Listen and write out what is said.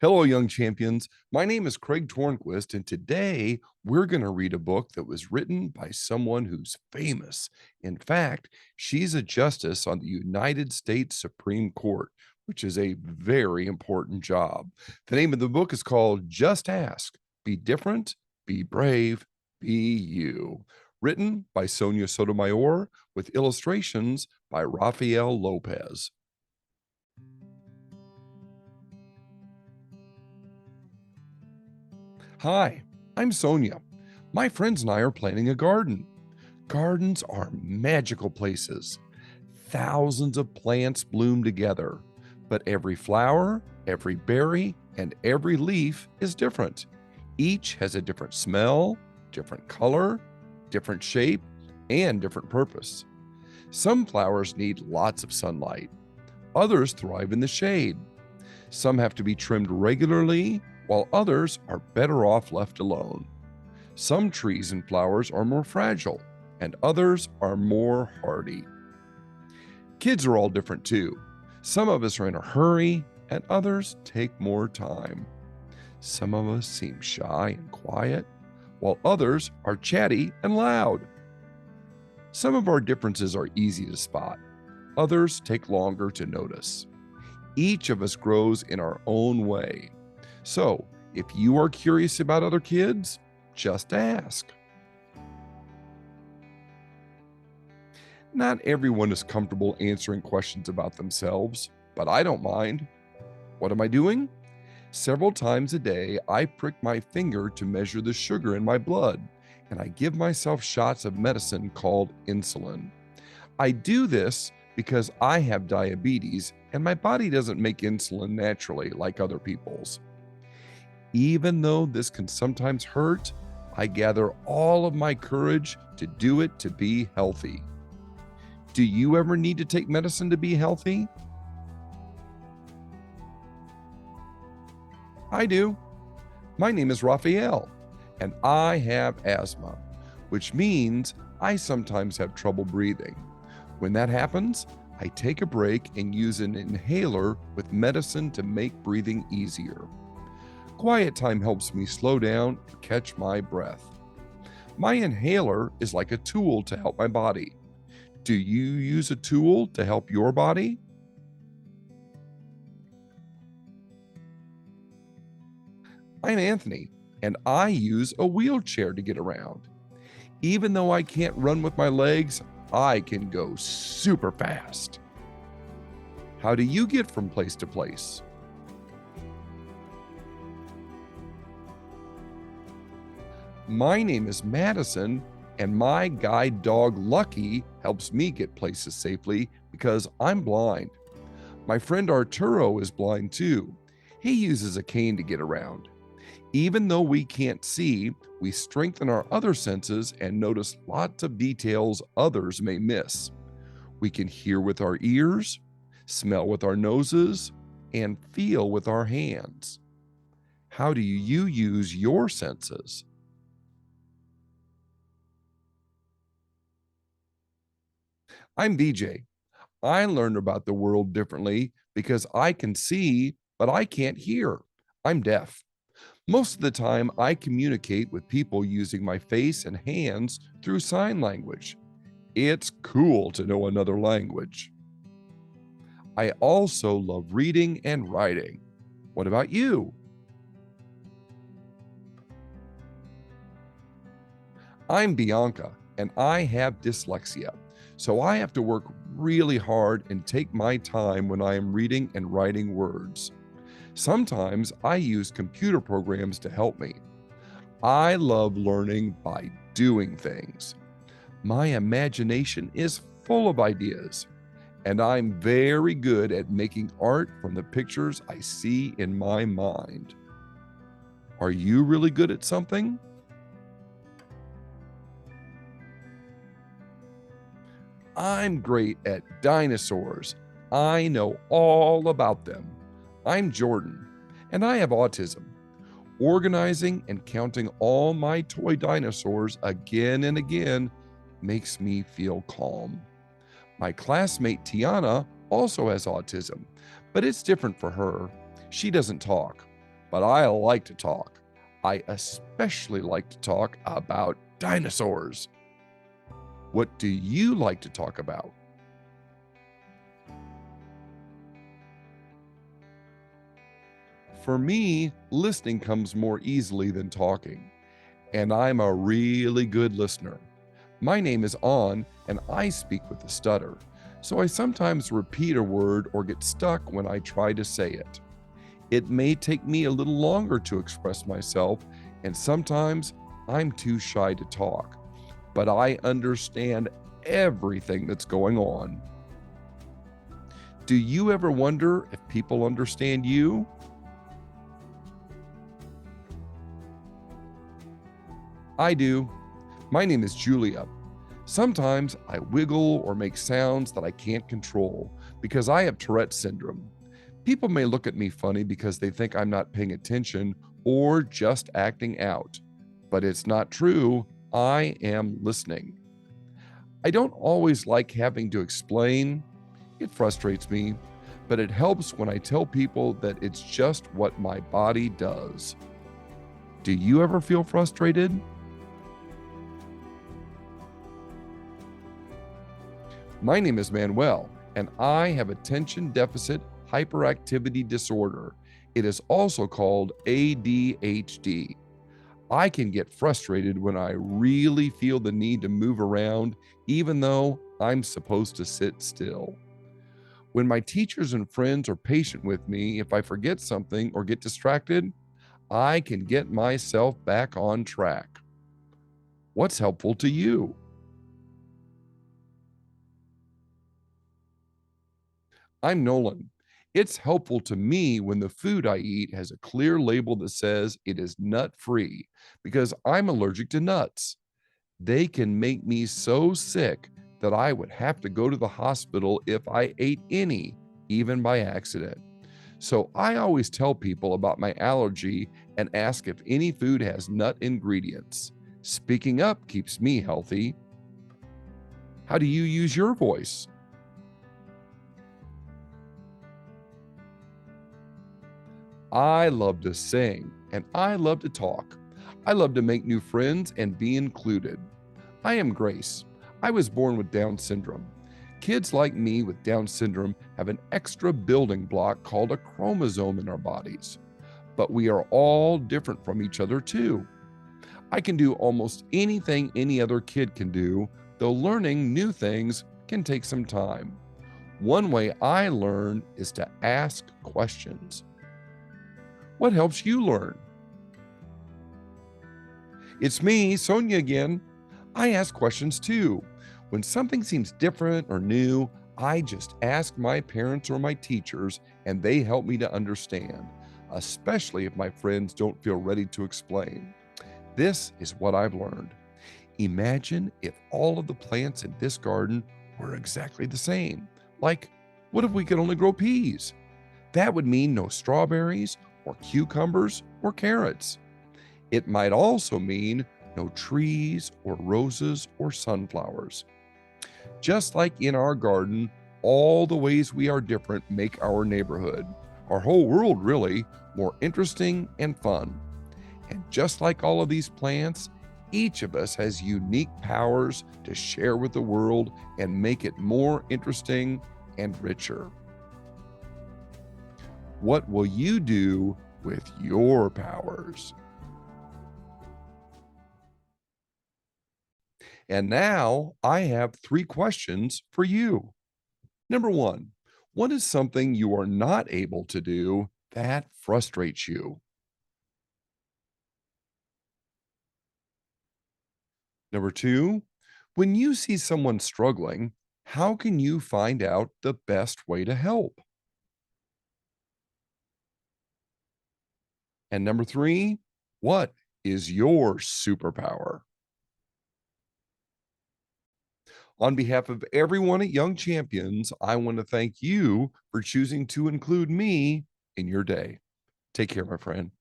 Hello, young champions. My name is Craig Tornquist, and today we're going to read a book that was written by someone who's famous. In fact, she's a justice on the United States Supreme Court, which is a very important job. The name of the book is called Just Ask, Be Different, Be Brave, Be You. Written by Sonia Sotomayor with illustrations by Rafael Lopez. Hi, I'm Sonia. My friends and I are planting a garden. Gardens are magical places. Thousands of plants bloom together, but every flower, every berry, and every leaf is different. Each has a different smell, different color, different shape, and different purpose. Some flowers need lots of sunlight. Others thrive in the shade. Some have to be trimmed regularly, while others are better off left alone. Some trees and flowers are more fragile, and others are more hardy. Kids are all different too. Some of us are in a hurry, and others take more time. Some of us seem shy and quiet, while others are chatty and loud. Some of our differences are easy to spot. Others take longer to notice. Each of us grows in our own way. So, if you are curious about other kids, just ask. Not everyone is comfortable answering questions about themselves, but I don't mind. What am I doing? Several times a day, I prick my finger to measure the sugar in my blood, and I give myself shots of medicine called insulin. I do this because I have diabetes, and my body doesn't make insulin naturally like other people's. Even though this can sometimes hurt, I gather all of my courage to do it to be healthy. Do you ever need to take medicine to be healthy? I do. My name is Rafael, and I have asthma, which means I sometimes have trouble breathing. When that happens, I take a break and use an inhaler with medicine to make breathing easier. Quiet time helps me slow down and catch my breath. My inhaler is like a tool to help my body. Do you use a tool to help your body? I'm Anthony, and I use a wheelchair to get around. Even though I can't run with my legs, I can go super fast. How do you get from place to place? My name is Madison, and my guide dog Lucky helps me get places safely because I'm blind. My friend Arturo is blind too. He uses a cane to get around. Even though we can't see, we strengthen our other senses and notice lots of details others may miss. We can hear with our ears, smell with our noses, and feel with our hands. How do you use your senses? I'm VJ. I learned about the world differently because I can see, but I can't hear. I'm deaf. Most of the time, I communicate with people using my face and hands through sign language. It's cool to know another language. I also love reading and writing. What about you? I'm Bianca, and I have dyslexia, so I have to work really hard and take my time when I am reading and writing words. Sometimes I use computer programs to help me. I love learning by doing things. My imagination is full of ideas, and I'm very good at making art from the pictures I see in my mind. Are you really good at something? I'm great at dinosaurs. I know all about them. I'm Jordan, and I have autism. Organizing and counting all my toy dinosaurs again and again makes me feel calm. My classmate Tiana also has autism, but it's different for her. She doesn't talk. but I like to talk. I especially like to talk about dinosaurs. What do you like to talk about? For me, listening comes more easily than talking, and I'm a really good listener. My name is On, and I speak with a stutter, so I sometimes repeat a word or get stuck when I try to say it. It may take me a little longer to express myself, and sometimes I'm too shy to talk, but I understand everything that's going on. Do you ever wonder if people understand you? I do. My name is Julia. Sometimes I wiggle or make sounds that I can't control because I have Tourette's syndrome. People may look at me funny because they think I'm not paying attention or just acting out. But it's not true. I am listening. I don't always like having to explain. It frustrates me, but it helps when I tell people that it's just what my body does. Do you ever feel frustrated? My name is Manuel, and I have attention deficit hyperactivity disorder. It is also called ADHD. I can get frustrated when I really feel the need to move around, even though I'm supposed to sit still. When my teachers and friends are patient with me, if I forget something or get distracted, I can get myself back on track. What's helpful to you? I'm Nolan. It's helpful to me when the food I eat has a clear label that says it is nut free because I'm allergic to nuts. They can make me so sick that I would have to go to the hospital if I ate any, even by accident. So I always tell people about my allergy and ask if any food has nut ingredients. Speaking up keeps me healthy. How do you use your voice? I love to sing and I love to talk. I love to make new friends and be included. I am Grace. I was born with Down syndrome. Kids like me with Down syndrome have an extra building block called a chromosome in our bodies. But we are all different from each other, too. I can do almost anything any other kid can do, though learning new things can take some time. One way I learn is to ask questions. What helps you learn? It's me, Sonia again. I ask questions too. When something seems different or new, I just ask my parents or my teachers, and they help me to understand, especially if my friends don't feel ready to explain. This is what I've learned. Imagine if all of the plants in this garden were exactly the same. Like, what if we could only grow peas? That would mean no strawberries or cucumbers or carrots. It might also mean no trees or roses or sunflowers. Just like in our garden, all the ways we are different make our neighborhood, our whole world really, more interesting and fun. And just like all of these plants, each of us has unique powers to share with the world and make it more interesting and richer. What will you do with your powers? And now I have 3 questions for you. Number one, what is something you are not able to do that frustrates you? Number two, when you see someone struggling, how can you find out the best way to help? And number three, what is your superpower? On behalf of everyone at Young Champions, I want to thank you for choosing to include me in your day. Take care, my friend.